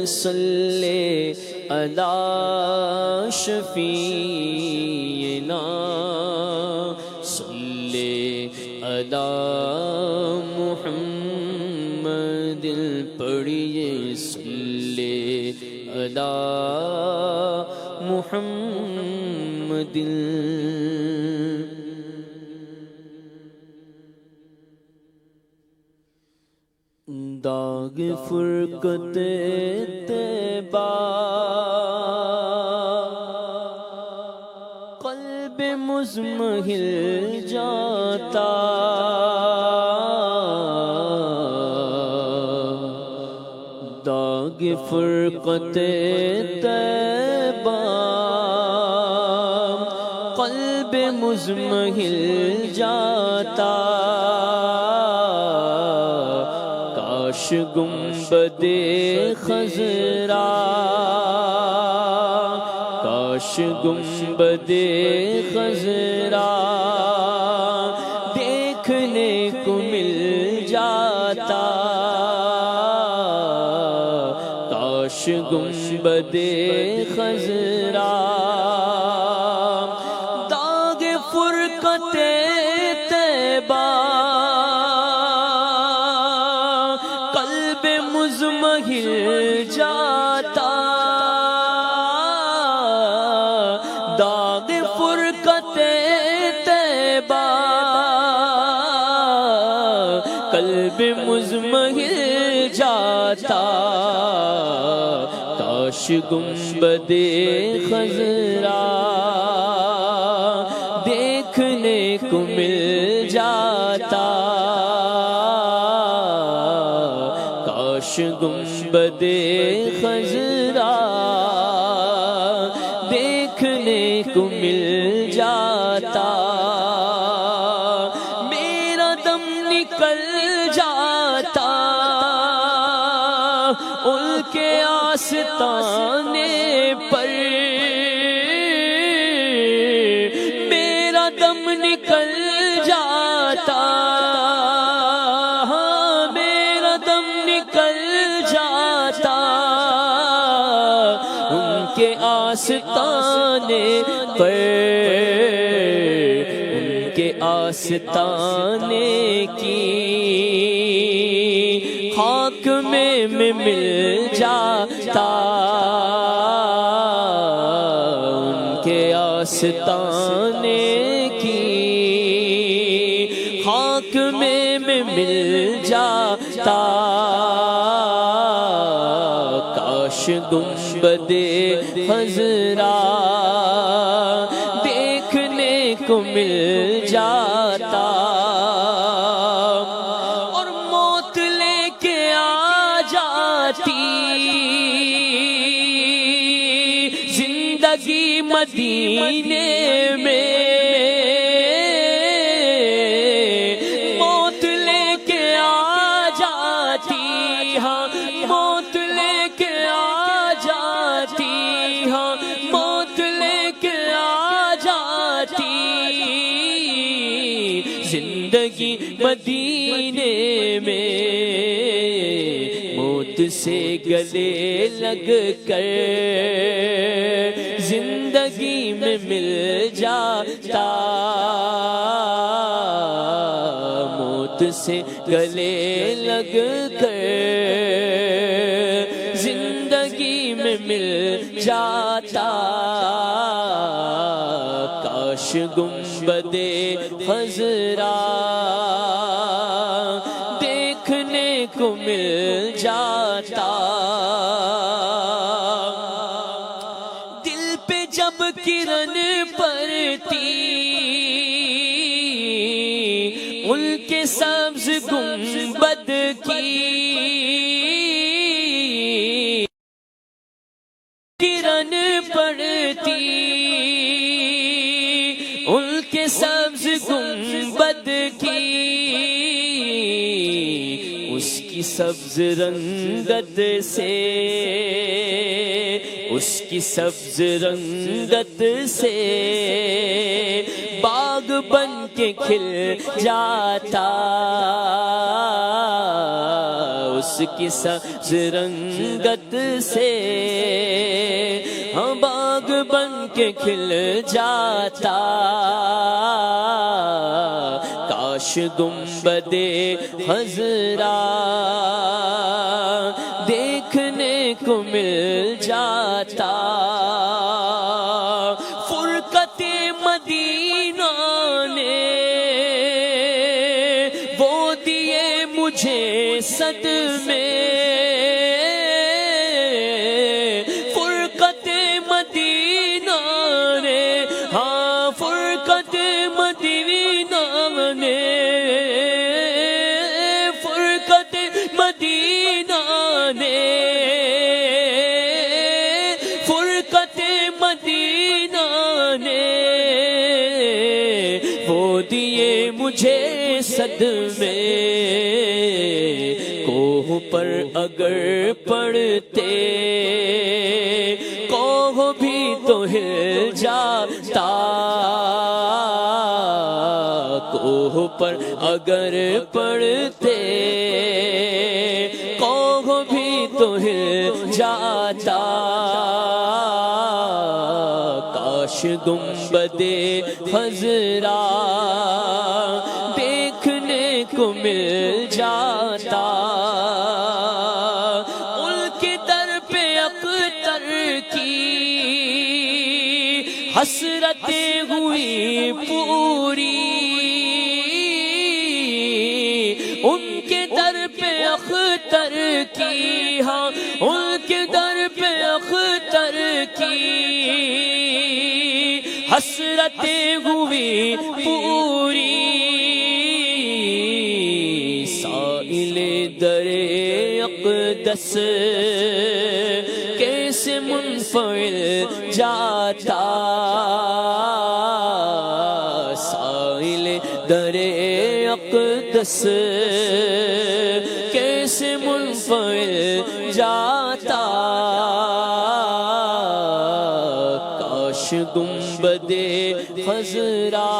صلی علی شفیعنا صلی علی محمد پڑھیے صلی علی محمد داغ فرقت طیبہ قلب مزمحل جاتا داغ فرقت طیبہ قلب مزمحل جاتا کاش گنبد خضرا کاش گنبد خضرا دیکھنے کو مل جاتا کاش گنبد خضرا داغ فرقت طیبہ مزمحل جاتا داغ فرقت طیبہ قلب مزمحل جاتا کاش گنبد خضرا دیکھنے کو مل جاتا کاش گنبد خضرا دیکھنے کو مل جاتا میرا دم نکل جاتا ان کے آستانے پر میرا دم نکل جاتا کے آستانے پر ان کے آستانے کی خاک میں مل جاتا ان کے آستانے کی خاک میں مل جاتا کاش گنبد خضرا دیکھنے کو مل جاتا اور موت لے کے آ جاتی زندگی مدینے میں موت لے کے آ جاتی ہاں موت لے کے آ جاتی ہاں موت لے کے آ جاتی زندگی مدینے میں موت سے گلے لگ کر زندگی میں مل جاتا موت سے گلے لگ کر زندگی میں مل جاتا کاش گنبد خضرا دیکھنے کو مل جاتا دل پہ جب کرن پڑتی ان کے سبز گنبد کی کرن پڑتی ان کے سبز گنبد کی اس کی سبز رنگت سے اس کی سبز رنگت سے باغ بن کے کھل جاتا اس کی سبز رنگت سے ہاں باغ بن کے کھل جاتا، کاش گنبد خضرا دیکھنے کو مل جاتا۔ فرقت مدینہ نے وہ دیے مجھے صدمے، فرقت مدینہ نے، ہاں فرقت مدینہ نے، فرقت مدینہ نے، فرقت مدینہ نے وہ دیے مجھے صدمے۔ کوہ پر اگر پڑتے کوہ بھی تو ہل جاتا، کوہ پر اگر پڑتے کوہ بھی تو ہل جاتا، کاش گنبد خضرا دیکھنے کو مل جاتا۔ ان کے در پہ اختر کی حسرتیں ہوئی پوری، ان کے در پہ اختر کی، ہاں ان کے در پہ اختر کی حسرتیں ہوئی پوری۔ سائل در اقدس کیسے منفعل جاتا، سائل در اقدس کیسے منفعل جاتا، کاش گنبد خضرا